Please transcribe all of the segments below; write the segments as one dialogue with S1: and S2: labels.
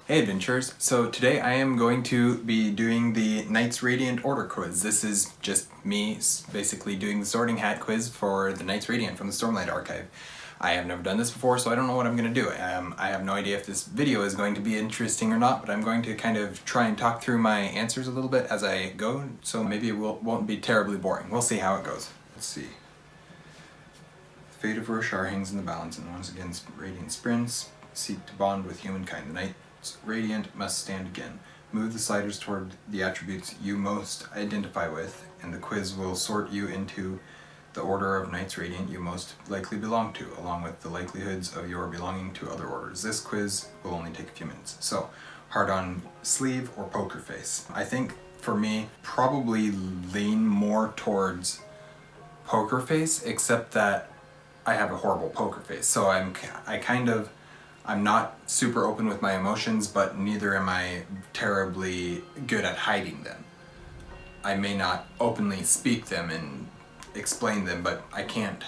S1: Hey adventurers, so today I am going to be doing the Knights Radiant Order quiz. This is just me basically doing the Sorting Hat quiz for the Knights Radiant from the Stormlight Archive. I have never done this before, so I don't know what I'm going to do. I have no idea if this video is going to be interesting or not, but I'm going to kind of try and talk through my answers a little bit as I go, so maybe it won't be terribly boring. We'll see how it goes. Let's see. The fate of Roshar hangs in the balance, and once again Radiant sprints seek to bond with humankind. The Knight Radiant must stand again. Move the sliders toward the attributes you most identify with, and the quiz will sort you into the order of Knights Radiant you most likely belong to, along with the likelihoods of your belonging to other orders. This quiz will only take a few minutes. So, hard on sleeve or poker face? I think for me, probably lean more towards poker face, except that I have a horrible poker face. So I'm not super open with my emotions, but neither am I terribly good at hiding them. I may not openly speak them and explain them, but I can't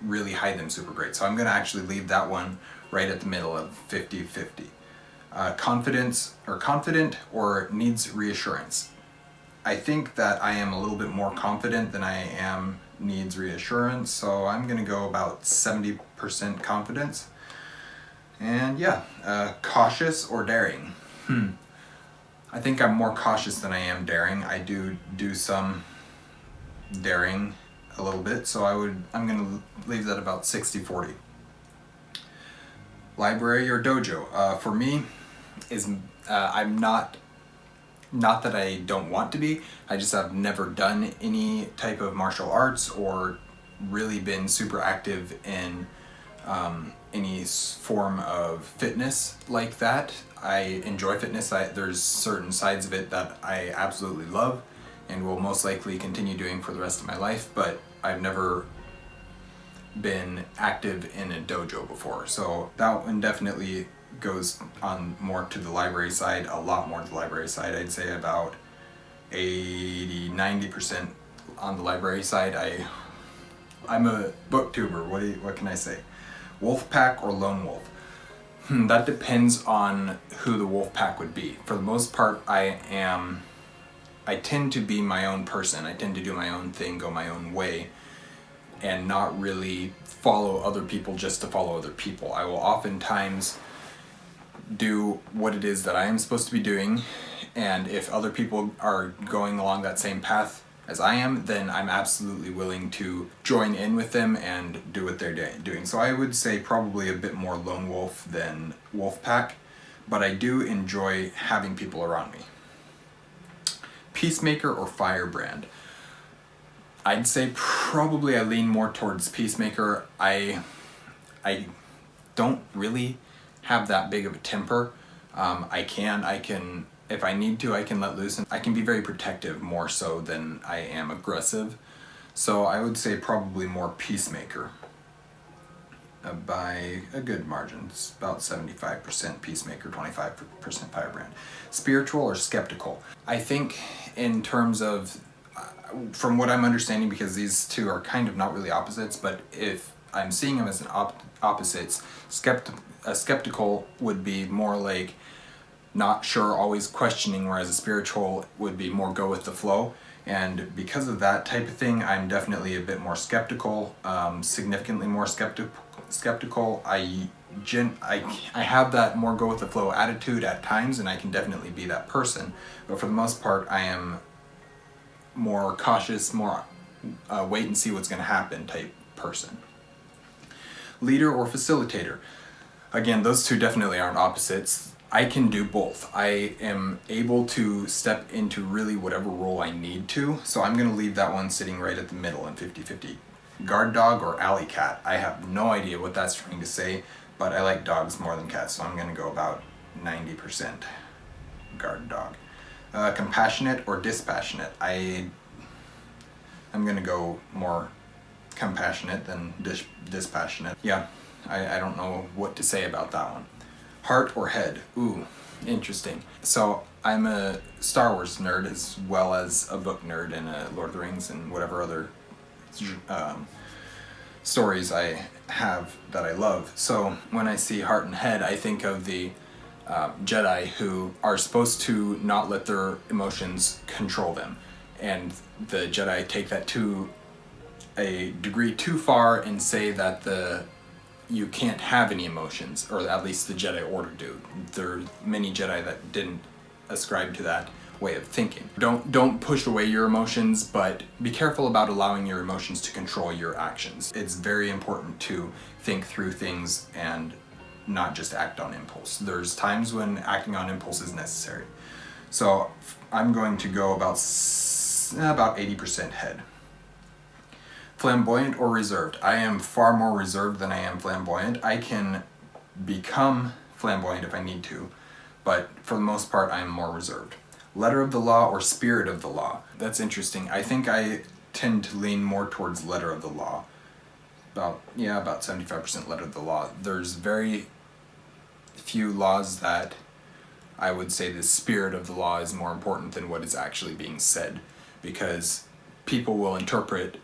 S1: really hide them super great. So I'm going to actually leave that one right at the middle of 50-50. Confident or needs reassurance. I think that I am a little bit more confident than I am needs reassurance, so I'm going to go about 70% confidence. And yeah, cautious or daring? I think I'm more cautious than I am daring. I do some daring a little bit, so I'm gonna leave that about 60-40. Library or dojo? For me, I'm not that I don't want to be. I just have never done any type of martial arts or really been super active in any form of fitness like that. I enjoy fitness. There's certain sides of it that I absolutely love and will most likely continue doing for the rest of my life, but I've never been active in a dojo before. So that one definitely goes on more to the library side, a lot more to the library side. I'd say about 80-90% on the library side. I'm a booktuber. What can I say? Wolf pack or lone wolf? That depends on who the wolf pack would be. For the most part, I tend to be my own person. I tend to do my own thing, go my own way, and not really follow other people just to follow other people. I will oftentimes do what it is that I am supposed to be doing, and if other people are going along that same path as I am, then I'm absolutely willing to join in with them and do what they're doing. So I would say probably a bit more lone wolf than wolf pack, but I do enjoy having people around me. Peacemaker or Firebrand? I'd say probably I lean more towards Peacemaker. I don't really have that big of a temper. I can, if I need to, I can let loose, and I can be very protective more so than I am aggressive. So I would say probably more Peacemaker by a good margin. It's about 75% Peacemaker, 25% Firebrand. Spiritual or skeptical? I think in terms of, from what I'm understanding, because these two are kind of not really opposites, but if I'm seeing them as an opposites, skeptical would be more like not sure, always questioning, whereas a spiritual would be more go with the flow. And because of that type of thing, I'm definitely a bit more skeptical, significantly more skeptical. I have that more go with the flow attitude at times, and I can definitely be that person. But for the most part, I am more cautious, more wait and see what's going to happen type person. Leader or facilitator? Again, those two definitely aren't opposites. I can do both. I am able to step into really whatever role I need to, so I'm going to leave that one sitting right at the middle in 50-50. Guard dog or alley cat? I have no idea what that's trying to say, but I like dogs more than cats, so I'm going to go about 90% guard dog. Compassionate or dispassionate? I'm going to go more compassionate than dispassionate. Yeah, I don't know what to say about that one. Heart or head? Ooh, interesting. So I'm a Star Wars nerd as well as a book nerd and a Lord of the Rings and whatever other stories I have that I love. So when I see heart and head, I think of the Jedi who are supposed to not let their emotions control them, and the Jedi take that to a degree too far and say that you can't have any emotions, or at least the Jedi Order do. There are many Jedi that didn't ascribe to that way of thinking. Don't push away your emotions, but be careful about allowing your emotions to control your actions. It's very important to think through things and not just act on impulse. There's times when acting on impulse is necessary. So I'm going to go about 80% head. Flamboyant or reserved? I am far more reserved than I am flamboyant. I can become flamboyant if I need to, but for the most part I am more reserved. Letter of the law or spirit of the law? That's interesting. I think I tend to lean more towards letter of the law. About 75% letter of the law. There's very few laws that I would say the spirit of the law is more important than what is actually being said, because people will interpret.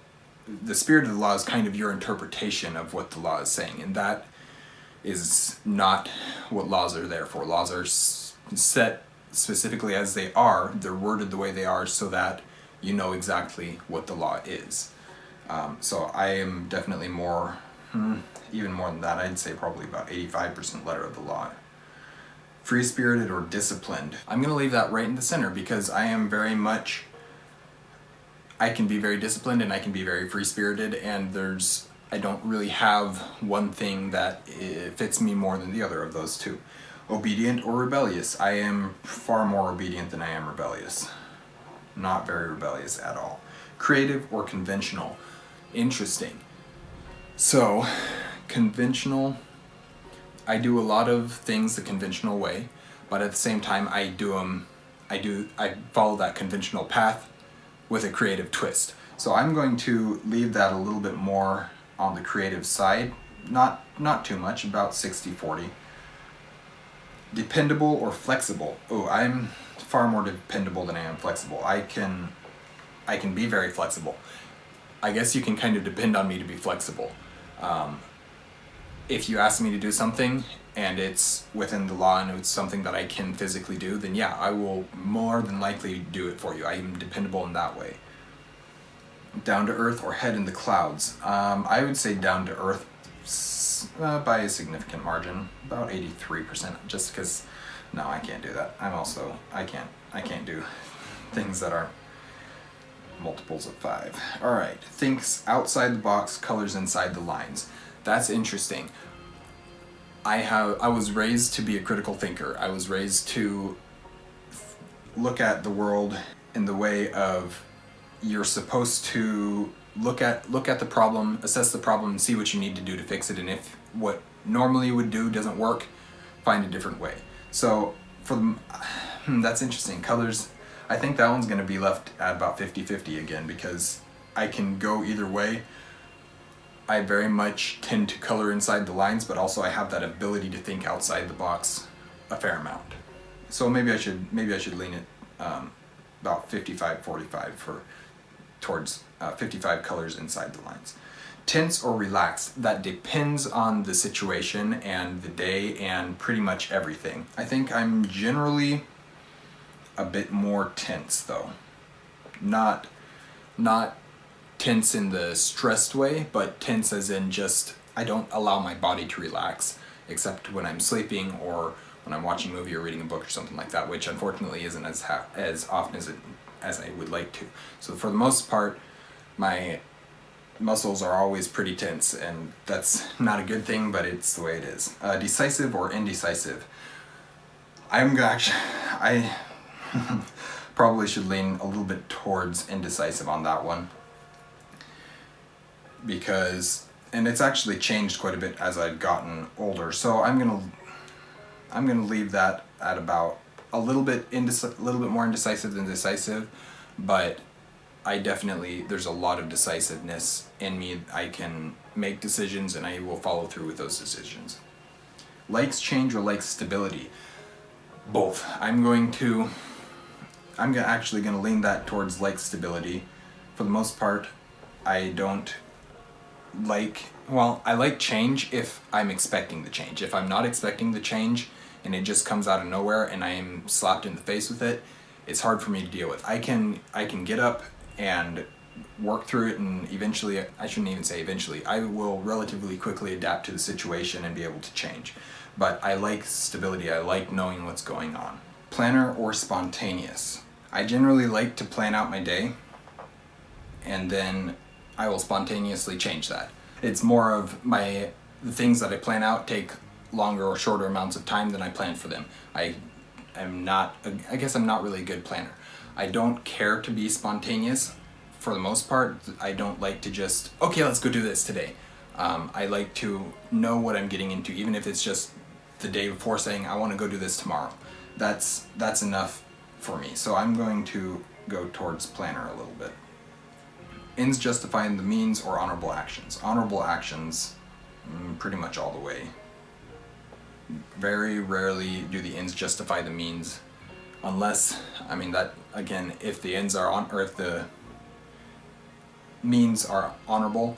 S1: The spirit of the law is kind of your interpretation of what the law is saying, and that is not what laws are there for. Laws are set specifically as they are. They're worded the way they are so that you know exactly what the law is. So I am definitely more, even more than that. I'd say probably about 85% letter of the law. Free-spirited or disciplined? I'm going to leave that right in the center, because I am very much, I can be very disciplined and I can be very free-spirited, and I don't really have one thing that fits me more than the other of those two. Obedient or rebellious? I am far more obedient than I am rebellious. Not very rebellious at all. Creative or conventional? Interesting. So, conventional, I do a lot of things the conventional way, but at the same time I follow that conventional path with a creative twist. So I'm going to leave that a little bit more on the creative side, not too much, about 60-40. Dependable or flexible? Oh, I'm far more dependable than I am flexible. I can be very flexible. I guess you can kind of depend on me to be flexible. If you ask me to do something and it's within the law and it's something that I can physically do, then yeah, I will more than likely do it for you. I am dependable in that way. Down to earth or head in the clouds? I would say down to earth by a significant margin, about 83%, just because, no, I can't do that. I can't do things that aren't multiples of 5. Alright, thinks outside the box, colors inside the lines. That's interesting. I was raised to be a critical thinker. I was raised to look at the world in the way of, you're supposed to look at the problem, assess the problem, and see what you need to do to fix it, and if what normally you would do doesn't work, find a different way. So that's interesting. Colors, I think that one's going to be left at about 50-50 again, because I can go either way. I very much tend to color inside the lines, but also I have that ability to think outside the box a fair amount. So maybe I should lean it about 55-45 towards 55 colors inside the lines. Tense or relaxed? That depends on the situation and the day and pretty much everything. I think I'm generally a bit more tense though. Not tense in the stressed way, but tense as in just, I don't allow my body to relax, except when I'm sleeping or when I'm watching a movie or reading a book or something like that, which unfortunately isn't as often as I would like to. So for the most part, my muscles are always pretty tense, and that's not a good thing, but it's the way it is. Decisive or indecisive? I probably should lean a little bit towards indecisive on that one, because, and it's actually changed quite a bit as I've gotten older, so I'm gonna leave that at about a little bit more indecisive than decisive, but there's a lot of decisiveness in me. I can make decisions and I will follow through with those decisions. Likes change or likes stability? Both. I'm actually going to lean that towards like stability. For the most part, I like change if I'm expecting the change. If I'm not expecting the change and it just comes out of nowhere and I am slapped in the face with it, it's hard for me to deal with. I can get up and work through it, and eventually, I shouldn't even say eventually, I will relatively quickly adapt to the situation and be able to change. But I like stability, I like knowing what's going on. Planner or spontaneous? I generally like to plan out my day, and then I will spontaneously change that. It's more of the things that I plan out take longer or shorter amounts of time than I plan for them. I guess I'm not really a good planner. I don't care to be spontaneous for the most part. I don't like to just, okay, let's go do this today. I like to know what I'm getting into, even if it's just the day before saying, I want to go do this tomorrow. That's enough for me. So I'm going to go towards planner a little bit. Ends justifying the means or honorable actions? Honorable actions, pretty much all the way. Very rarely do the ends justify the means, unless, that, again, if the ends are or if the means are honorable,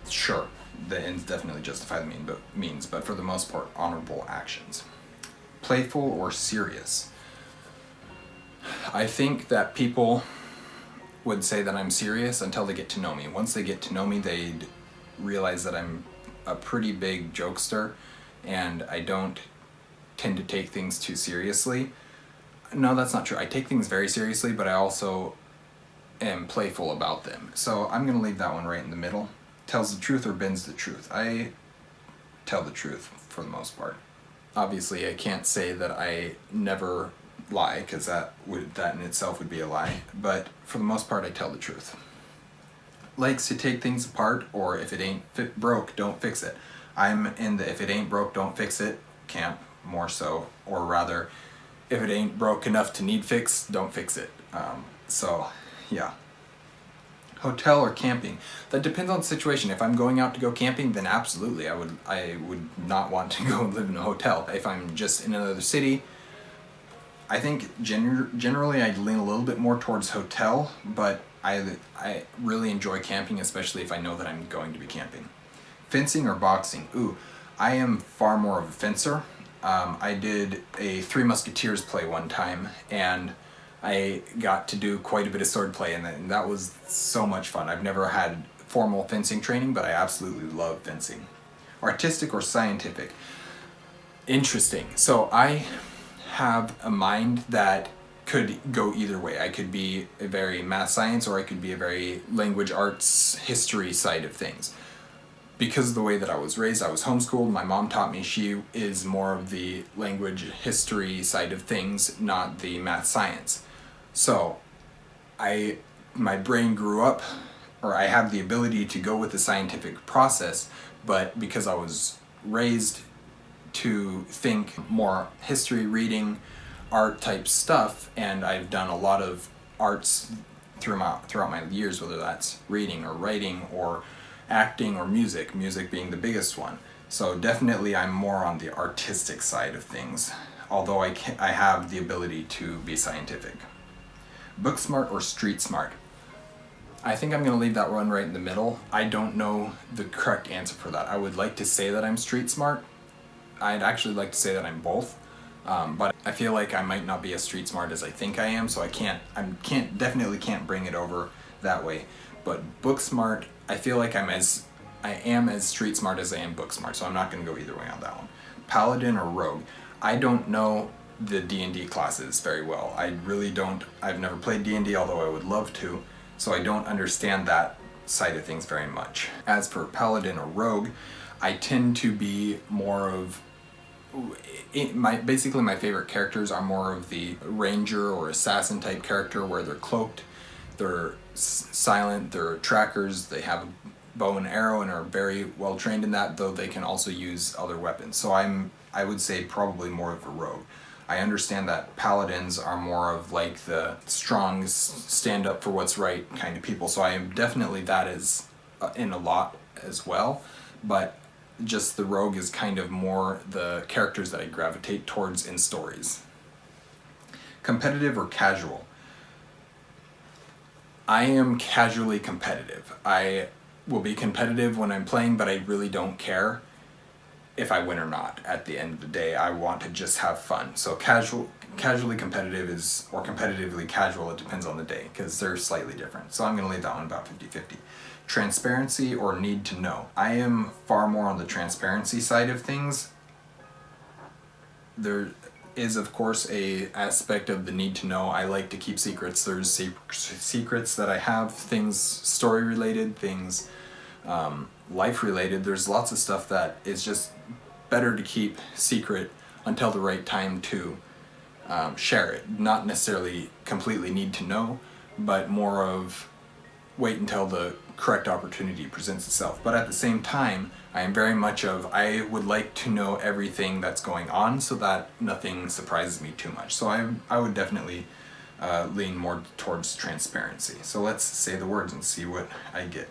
S1: sure, the ends definitely justify the means, but for the most part, honorable actions. Playful or serious? I think that people would say that I'm serious until they get to know me. Once they get to know me, they'd realize that I'm a pretty big jokester, and I don't tend to take things too seriously. No, that's not true. I take things very seriously, but I also am playful about them. So I'm going to leave that one right in the middle. Tells the truth or bends the truth? I tell the truth for the most part. Obviously, I can't say that I never lie, because that in itself would be a lie, but for the most part I tell the truth. Likes to take things apart, or if it ain't broke, don't fix it. I'm in the if it ain't broke, don't fix it camp more so, or rather, if it ain't broke enough to need fix, don't fix it. So yeah. Hotel or camping? That depends on the situation. If I'm going out to go camping, then absolutely I would not want to go live in a hotel. If I'm just in another city, I think generally I'd lean a little bit more towards hotel, but I really enjoy camping, especially if I know that I'm going to be camping. Fencing or boxing? Ooh, I am far more of a fencer. I did a Three Musketeers play one time, and I got to do quite a bit of sword play, and that was so much fun. I've never had formal fencing training, but I absolutely love fencing. Artistic or scientific? Interesting. So I have a mind that could go either way. I could be a very math science, or I could be a very language arts history side of things. Because of the way that I was raised, I was homeschooled, my mom taught me. She is more of the language history side of things, not the math science. So my brain grew up, or I have the ability to go with the scientific process, but because I was raised to think more history, reading, art type stuff, and I've done a lot of arts throughout my years, whether that's reading or writing or acting or music being the biggest one. So definitely I'm more on the artistic side of things, although I have the ability to be scientific. Book smart or street smart? I think I'm going to leave that one right in the middle. I don't know the correct answer for that. I would like to say that I'm street smart. I'd actually like to say that I'm both, but I feel like I might not be as street smart as I think I am, so I definitely can't bring it over that way. But book smart, I feel like I am as street smart as I am book smart, so I'm not going to go either way on that one. Paladin or rogue? I don't know the D&D classes very well. I really don't. I've never played D&D, although I would love to, so I don't understand that side of things very much. As for Paladin or rogue, I tend to be more of basically my favorite characters are more of the ranger or assassin type character, where they're cloaked, they're silent, they're trackers, they have a bow and arrow and are very well trained in that, though they can also use other weapons. So I would say probably more of a rogue. I understand that paladins are more of like the strong, stand up for what's right kind of people, so I am definitely that is in a lot as well, but just the rogue is kind of more the characters that I gravitate towards in stories. Competitive or casual? I am casually competitive. I will be competitive when I'm playing, but I really don't care. if I win or not. At the end of the day, I want to just have fun. So casually competitive is, or competitively casual, it depends on the day, because they're slightly different. So I'm going to leave that one about 50-50. Transparency or need to know. I am far more on the transparency side of things. There is, of course, a aspect of the need to know. I like to keep secrets. There's secrets that I have, things story related, things life related. There's lots of stuff that is just better to keep secret until the right time to share it. Not necessarily completely need to know, but more of wait until the correct opportunity presents itself. But at the same time, I am very much of, I would like to know everything that's going on so that nothing surprises me too much. So I would definitely lean more towards transparency. So let's say the words and see what I get.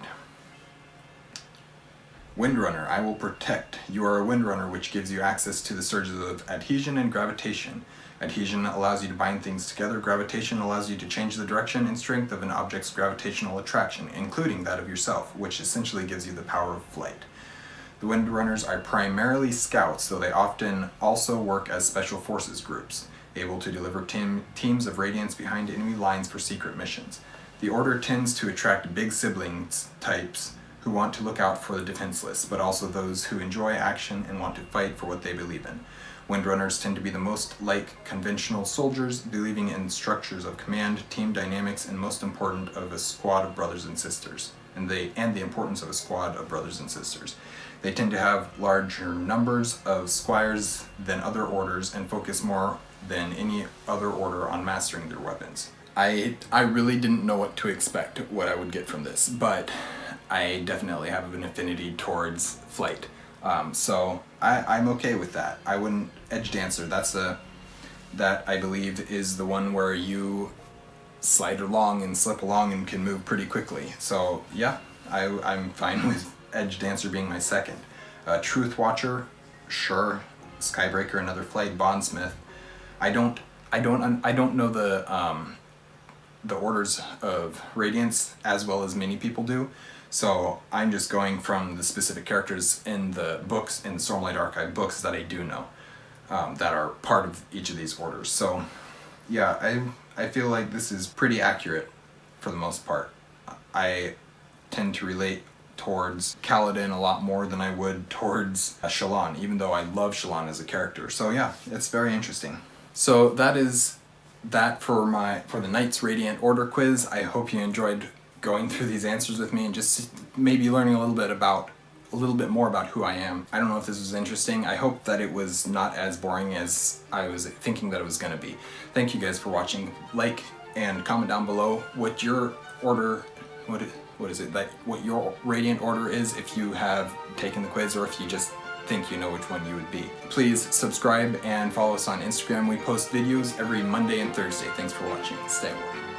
S1: Windrunner, I will protect. You are a Windrunner, which gives you access to the surges of adhesion and gravitation. Adhesion allows you to bind things together. Gravitation allows you to change the direction and strength of an object's gravitational attraction, including that of yourself, which essentially gives you the power of flight. The Windrunners are primarily scouts, though they often also work as special forces groups, able to deliver teams of Radiants behind enemy lines for secret missions. The Order tends to attract big siblings types who want to look out for the defenseless, but also those who enjoy action and want to fight for what they believe in. Windrunners tend to be the most like conventional soldiers, believing in structures of command, team dynamics, and most important of a squad of brothers and sisters. And the importance of a squad of brothers and sisters. They tend to have larger numbers of squires than other orders and focus more than any other order on mastering their weapons. I really didn't know what to expect, what I would get from this, but I definitely have an affinity towards flight. So I'm okay with that. I wouldn't edge dancer. That I believe is the one where you slide along and slip along and can move pretty quickly. So yeah, I'm fine with edge dancer being my second. Truth watcher, sure. Skybreaker, another flight. Bondsmith. I don't know the orders of Radiance as well as many people do. So I'm just going from the specific characters in the books, in the Stormlight Archive books that I do know, that are part of each of these orders. So yeah, I feel like this is pretty accurate for the most part. I tend to relate towards Paladin a lot more than I would towards Shallan, even though I love Shallan as a character. So yeah, it's very interesting. So that is that for the Knights Radiant Order quiz. I hope you enjoyed going through these answers with me and just maybe learning a little bit more about who I am. I don't know if this was interesting. I hope that it was not as boring as I was thinking that it was going to be. Thank you guys for watching. Like and comment down below what your order, what your Radiant Order is, if you have taken the quiz or if you just think you know which one you would be. Please subscribe and follow us on Instagram. We post videos every Monday and Thursday. Thanks for watching. Stay warm.